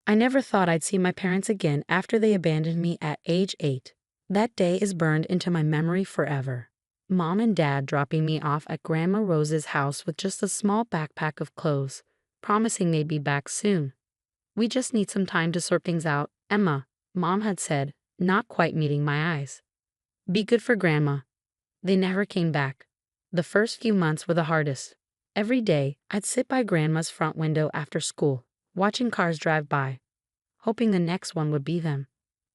I never thought I'd see my parents again after they abandoned me at age 8. That day is burned into my memory forever. Mom and Dad dropping me off at Grandma Rose's house with just a small backpack of clothes, promising they'd be back soon. "We just need some time to sort things out, Emma," Mom had said, not quite meeting my eyes. "Be good for Grandma." They never came back. The first few months were the hardest. Every day, I'd sit by Grandma's front window after school, watching cars drive by, hoping the next one would be them.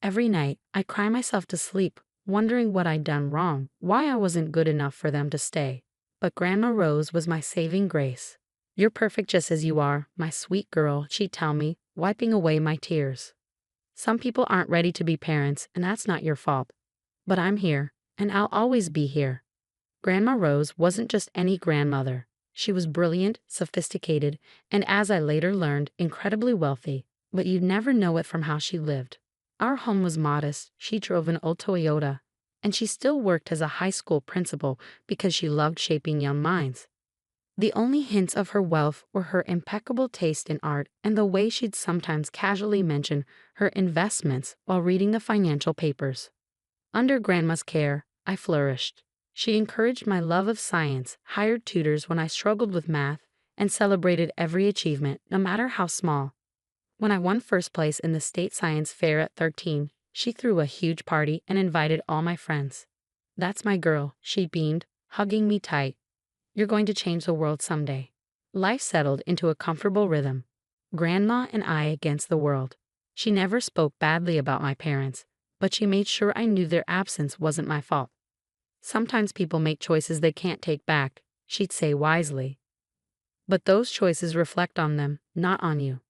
Every night, I'd cry myself to sleep, wondering what I'd done wrong, why I wasn't good enough for them to stay. But Grandma Rose was my saving grace. "You're perfect just as you are, my sweet girl," she'd tell me, wiping away my tears. "Some people aren't ready to be parents, and that's not your fault. But I'm here, and I'll always be here." Grandma Rose wasn't just any grandmother. She was brilliant, sophisticated, and as I later learned, incredibly wealthy, but you'd never know it from how she lived. Our home was modest. She drove an old Toyota, and she still worked as a high school principal because she loved shaping young minds. The only hints of her wealth were her impeccable taste in art and the way she'd sometimes casually mention her investments while reading the financial papers. Under Grandma's care, I flourished. She encouraged my love of science, hired tutors when I struggled with math, and celebrated every achievement, no matter how small. When I won first place in the state science fair at 13, she threw a huge party and invited all my friends. "That's my girl," she beamed, hugging me tight. "You're going to change the world someday." Life settled into a comfortable rhythm. Grandma and I against the world. She never spoke badly about my parents, but she made sure I knew their absence wasn't my fault. "Sometimes people make choices they can't take back," she'd say wisely. "But those choices reflect on them, not on you."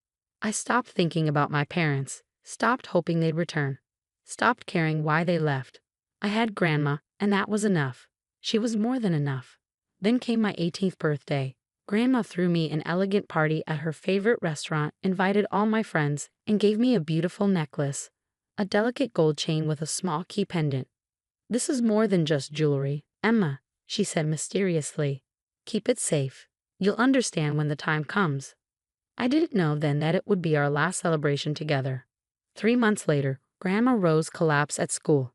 I stopped thinking about my parents, stopped hoping they'd return, stopped caring why they left. I had Grandma, and that was enough. She was more than enough. Then came my 18th birthday. Grandma threw me an elegant party at her favorite restaurant, invited all my friends, and gave me a beautiful necklace, a delicate gold chain with a small key pendant. "This is more than just jewelry, Emma," she said mysteriously. "Keep it safe. You'll understand when the time comes." I didn't know then that it would be our last celebration together. 3 months later, Grandma Rose collapsed at school.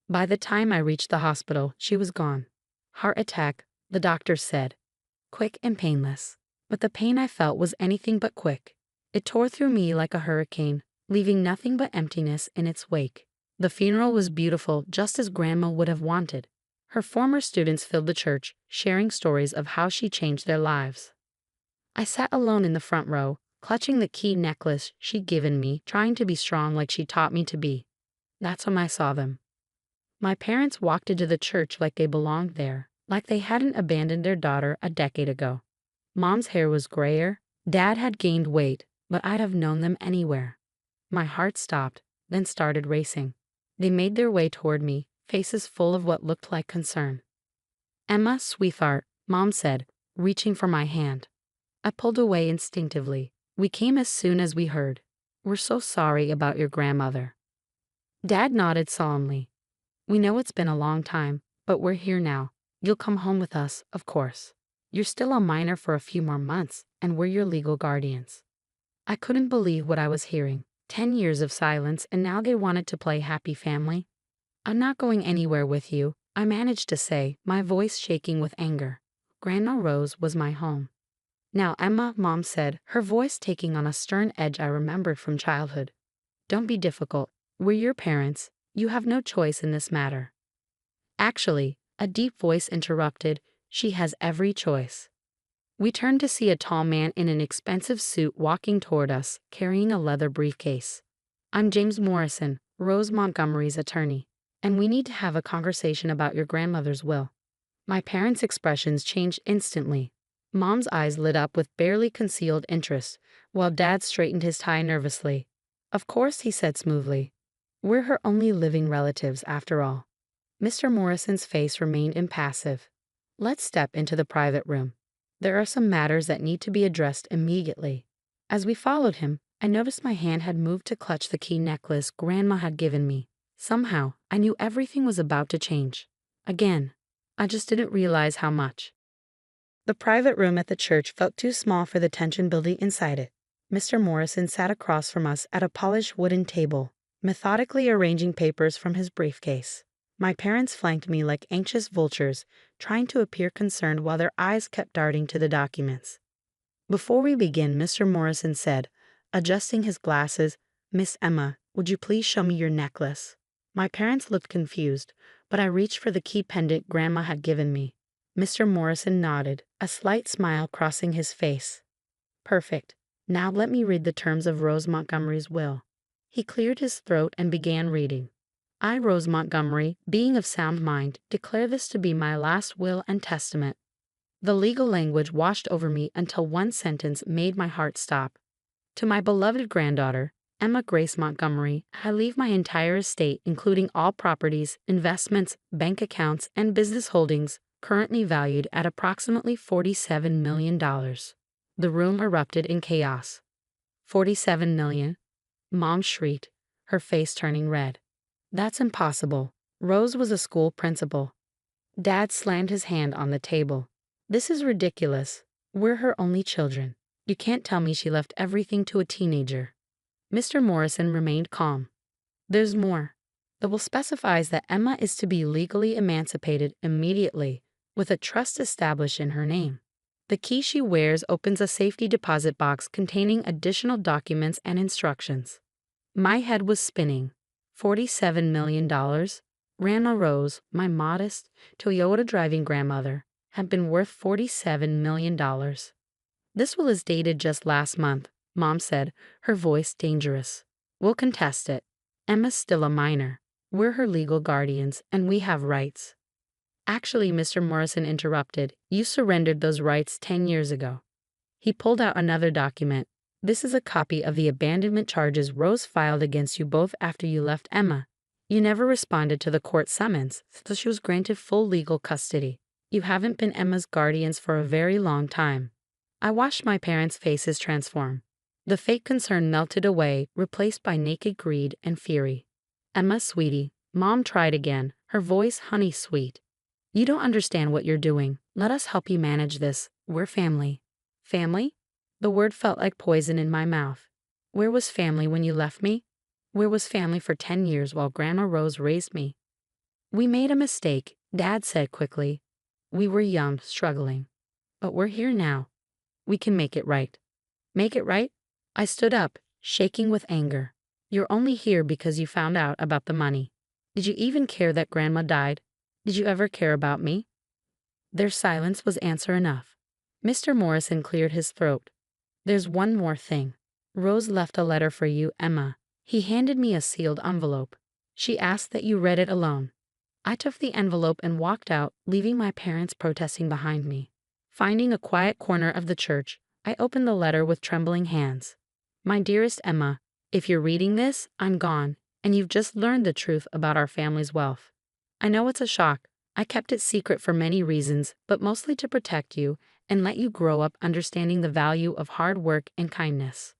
By the time I reached the hospital, she was gone. Heart attack, the doctors said. Quick and painless. But the pain I felt was anything but quick. It tore through me like a hurricane, leaving nothing but emptiness in its wake. The funeral was beautiful, just as Grandma would have wanted. Her former students filled the church, sharing stories of how she changed their lives. I sat alone in the front row, clutching the key necklace she'd given me, trying to be strong like she taught me to be. That's when I saw them. My parents walked into the church like they belonged there, like they hadn't abandoned their daughter a decade ago. Mom's hair was grayer, Dad had gained weight, but I'd have known them anywhere. My heart stopped, then started racing. They made their way toward me, faces full of what looked like concern. "Emma, sweetheart," Mom said, reaching for my hand. I pulled away instinctively. "We came as soon as we heard. We're so sorry about your grandmother." Dad nodded solemnly. "We know it's been a long time, but we're here now. You'll come home with us, of course. You're still a minor for a few more months, and we're your legal guardians." I couldn't believe what I was hearing. 10 years of silence, and now they wanted to play happy family. "I'm not going anywhere with you," I managed to say, my voice shaking with anger. Grandma Rose was my home. "Now, Emma," Mom said, her voice taking on a stern edge I remembered from childhood. "Don't be difficult. We're your parents. You have no choice in this matter." Actually, a deep voice interrupted, "She has every choice." We turned to see a tall man in an expensive suit walking toward us, carrying a leather briefcase. "I'm James Morrison, Rose Montgomery's attorney, and we need to have a conversation about your grandmother's will." My parents' expressions changed instantly. Mom's eyes lit up with barely concealed interest, while Dad straightened his tie nervously. "Of course," he said smoothly. "We're her only living relatives, after all." Mr. Morrison's face remained impassive. "Let's step into the private room. There are some matters that need to be addressed immediately." As we followed him, I noticed my hand had moved to clutch the key necklace Grandma had given me. Somehow, I knew everything was about to change. Again. I just didn't realize how much. The private room at the church felt too small for the tension building inside it. Mr. Morrison sat across from us at a polished wooden table, methodically arranging papers from his briefcase. My parents flanked me like anxious vultures, trying to appear concerned while their eyes kept darting to the documents. Before we begin, Mr. Morrison said, adjusting his glasses, "Miss Emma, would you please show me your necklace?" My parents looked confused, but I reached for the key pendant Grandma had given me. Mr. Morrison nodded, a slight smile crossing his face. "Perfect. Now let me read the terms of Rose Montgomery's will." He cleared his throat and began reading. "I, Rose Montgomery, being of sound mind, declare this to be my last will and testament." The legal language washed over me until one sentence made my heart stop. "To my beloved granddaughter, Emma Grace Montgomery, I leave my entire estate, including all properties, investments, bank accounts, and business holdings, currently valued at approximately $47 million. The room erupted in chaos. "$47 million? Mom shrieked, her face turning red. "That's impossible. Rose was a school principal." Dad slammed his hand on the table. "This is ridiculous. We're her only children. You can't tell me she left everything to a teenager." Mr. Morrison remained calm. "There's more. The will specifies that Emma is to be legally emancipated immediately, with a trust established in her name. The key she wears opens a safety deposit box containing additional documents and instructions." My head was spinning. $47 million? Grandma Rose, my modest, Toyota-driving grandmother, had been worth $47 million. "This will is dated just last month," Mom said, her voice dangerous. "We'll contest it. Emma's still a minor. We're her legal guardians, and we have rights." "Actually," Mr. Morrison interrupted, "you surrendered those rights 10 years ago." He pulled out another document. "This is a copy of the abandonment charges Rose filed against you both after you left Emma. You never responded to the court summons, so she was granted full legal custody. You haven't been Emma's guardians for a very long time." I watched my parents' faces transform. The fake concern melted away, replaced by naked greed and fury. "Emma, sweetie," Mom tried again, her voice honey sweet. "You don't understand what you're doing. Let us help you manage this. We're family." "Family?" The word felt like poison in my mouth. "Where was family when you left me? Where was family for 10 years while Grandma Rose raised me?" "We made a mistake," Dad said quickly. "We were young, struggling. But we're here now. We can make it right." "Make it right?" I stood up, shaking with anger. "You're only here because you found out about the money. Did you even care that Grandma died? Did you ever care about me?" Their silence was answer enough. Mr. Morrison cleared his throat. "There's one more thing. Rose left a letter for you, Emma." He handed me a sealed envelope. "She asked that you read it alone." I took the envelope and walked out, leaving my parents protesting behind me. Finding a quiet corner of the church, I opened the letter with trembling hands. "My dearest Emma, if you're reading this, I'm gone, and you've just learned the truth about our family's wealth. I know it's a shock. I kept it secret for many reasons, but mostly to protect you and let you grow up understanding the value of hard work and kindness.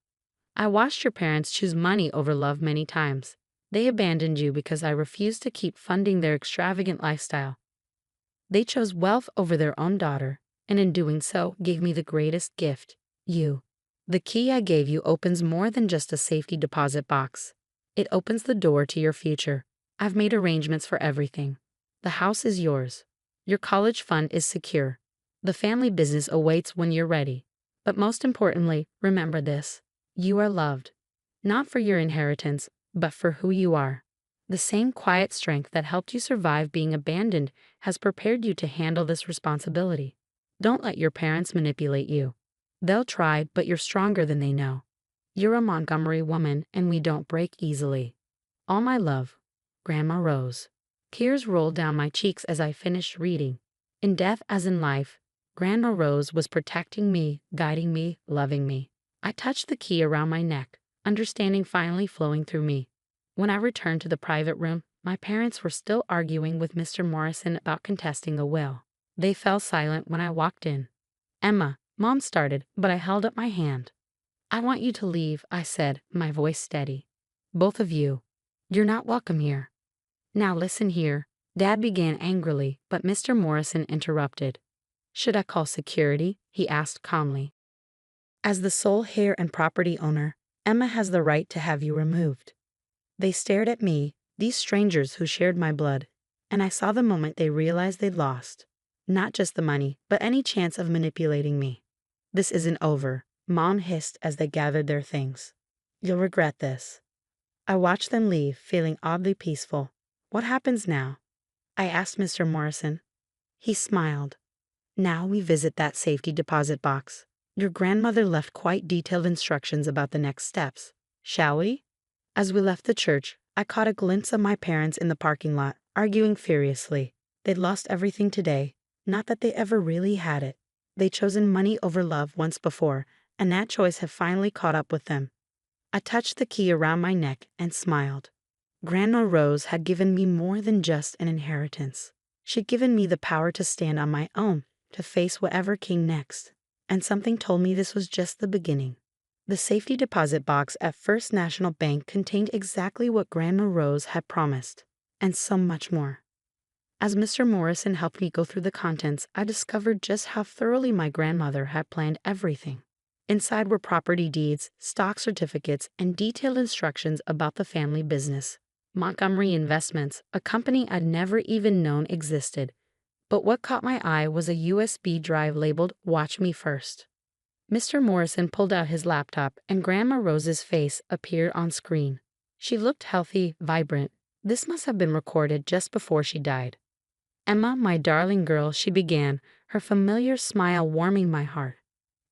I watched your parents choose money over love many times. They abandoned you because I refused to keep funding their extravagant lifestyle. They chose wealth over their own daughter, and in doing so gave me the greatest gift, you. The key I gave you opens more than just a safety deposit box. It opens the door to your future. I've made arrangements for everything. The house is yours. Your college fund is secure. The family business awaits when you're ready. But most importantly, remember this. You are loved. Not for your inheritance, but for who you are. The same quiet strength that helped you survive being abandoned has prepared you to handle this responsibility. Don't let your parents manipulate you. They'll try, but you're stronger than they know. You're a Montgomery woman, and we don't break easily. All my love, Grandma Rose." Tears rolled down my cheeks as I finished reading. In death as in life, Grandma Rose was protecting me, guiding me, loving me. I touched the key around my neck, understanding finally flowing through me. When I returned to the private room, my parents were still arguing with Mr. Morrison about contesting the will. They fell silent when I walked in. "Emma," Mom started, but I held up my hand. "I want you to leave," I said, my voice steady. "Both of you. You're not welcome here." "Now listen here," Dad began angrily, but Mr. Morrison interrupted. "Should I call security?" he asked calmly. As the sole heir and property owner, Emma has the right to have you removed. They stared at me, these strangers who shared my blood, and I saw the moment they realized they'd lost. Not just the money, but any chance of manipulating me. This isn't over, Mom hissed as they gathered their things. You'll regret this. I watched them leave, feeling oddly peaceful. What happens now? I asked Mr. Morrison. He smiled. Now we visit that safety deposit box. Your grandmother left quite detailed instructions about the next steps. Shall we? As we left the church, I caught a glimpse of my parents in the parking lot, arguing furiously. They'd lost everything today. Not that they ever really had it. They'd chosen money over love once before, and that choice had finally caught up with them. I touched the key around my neck and smiled. Grandma Rose had given me more than just an inheritance. She'd given me the power to stand on my own, to face whatever came next. And something told me this was just the beginning. The safety deposit box at First National Bank contained exactly what Grandma Rose had promised, and so much more. As Mr. Morrison helped me go through the contents, I discovered just how thoroughly my grandmother had planned everything. Inside were property deeds, stock certificates, and detailed instructions about the family business. Montgomery Investments, a company I'd never even known existed. But what caught my eye was a USB drive labeled Watch Me First. Mr. Morrison pulled out his laptop, and Grandma Rose's face appeared on screen. She looked healthy, vibrant. This must have been recorded just before she died. Emma, my darling girl, she began, her familiar smile warming my heart.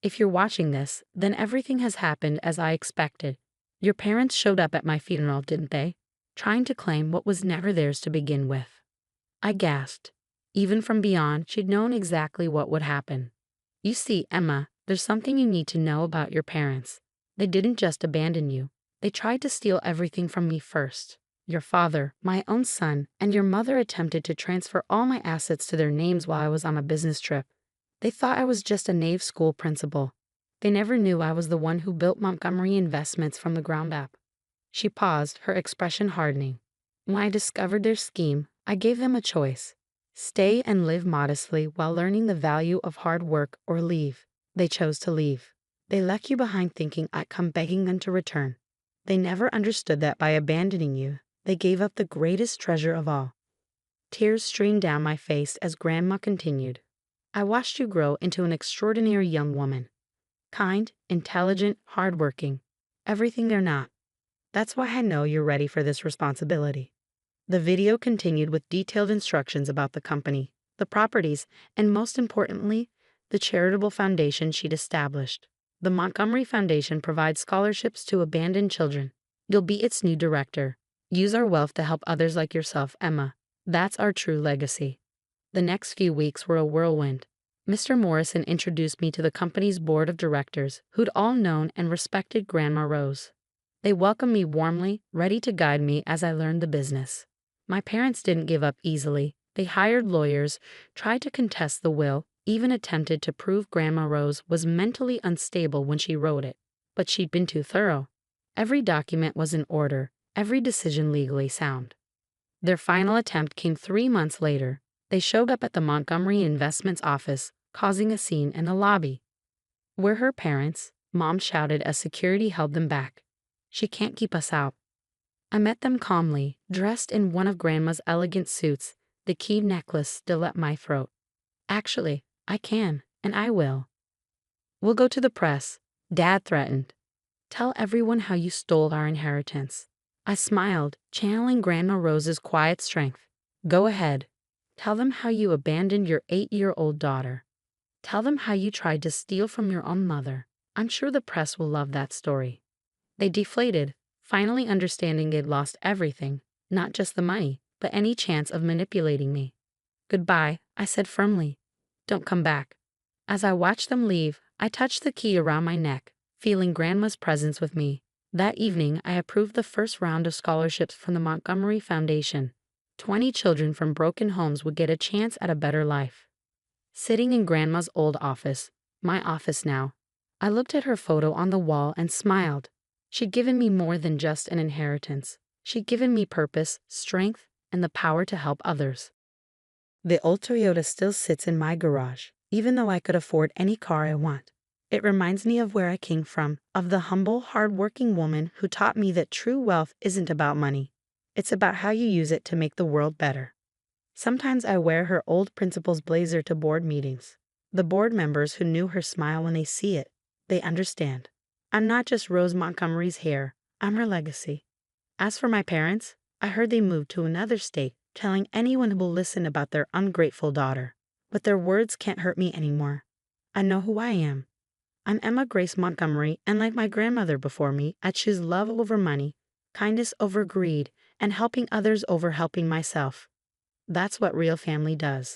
If you're watching this, then everything has happened as I expected. Your parents showed up at my funeral, didn't they? Trying to claim what was never theirs to begin with. I gasped. Even from beyond, she'd known exactly what would happen. You see, Emma, there's something you need to know about your parents. They didn't just abandon you. They tried to steal everything from me first. Your father, my own son, and your mother attempted to transfer all my assets to their names while I was on a business trip. They thought I was just a naive school principal. They never knew I was the one who built Montgomery Investments from the ground up. She paused, her expression hardening. When I discovered their scheme, I gave them a choice. Stay and live modestly while learning the value of hard work, or leave. They chose to leave. They left you behind thinking I'd come begging them to return. They never understood that by abandoning you, they gave up the greatest treasure of all. Tears streamed down my face as Grandma continued. I watched you grow into an extraordinary young woman. Kind, intelligent, hardworking. Everything they're not. That's why I know you're ready for this responsibility. The video continued with detailed instructions about the company, the properties, and most importantly, the charitable foundation she'd established. The Montgomery Foundation provides scholarships to abandoned children. You'll be its new director. Use our wealth to help others like yourself, Emma. That's our true legacy. The next few weeks were a whirlwind. Mr. Morrison introduced me to the company's board of directors, who'd all known and respected Grandma Rose. They welcomed me warmly, ready to guide me as I learned the business. My parents didn't give up easily. They hired lawyers, tried to contest the will, even attempted to prove Grandma Rose was mentally unstable when she wrote it. But she'd been too thorough. Every document was in order, every decision legally sound. Their final attempt came 3 months later. They showed up at the Montgomery Investments office, causing a scene in the lobby. "We're her parents," Mom shouted as security held them back. "She can't keep us out." I met them calmly, dressed in one of Grandma's elegant suits, the key necklace still at my throat. "Actually, I can, and I will." "We'll go to the press," Dad threatened. "Tell everyone how you stole our inheritance." I smiled, channeling Grandma Rose's quiet strength. "Go ahead. Tell them how you abandoned your 8-year-old daughter. Tell them how you tried to steal from your own mother. I'm sure the press will love that story." They deflated, finally understanding they'd lost everything, not just the money, but any chance of manipulating me. "Goodbye," I said firmly. "Don't come back." As I watched them leave, I touched the key around my neck, feeling Grandma's presence with me. That evening, I approved the first round of scholarships from the Montgomery Foundation. 20 children from broken homes would get a chance at a better life. Sitting in Grandma's old office, my office now, I looked at her photo on the wall and smiled. She'd given me more than just an inheritance. She'd given me purpose, strength, and the power to help others. The old Toyota still sits in my garage, even though I could afford any car I want. It reminds me of where I came from, of the humble, hard-working woman who taught me that true wealth isn't about money. It's about how you use it to make the world better. Sometimes I wear her old principal's blazer to board meetings. The board members who knew her smile when they see it. They understand. I'm not just Rose Montgomery's hair, I'm her legacy. As for my parents, I heard they moved to another state, telling anyone who will listen about their ungrateful daughter. But their words can't hurt me anymore. I know who I am. I'm Emma Grace Montgomery, and like my grandmother before me, I choose love over money, kindness over greed, and helping others over helping myself. That's what real family does.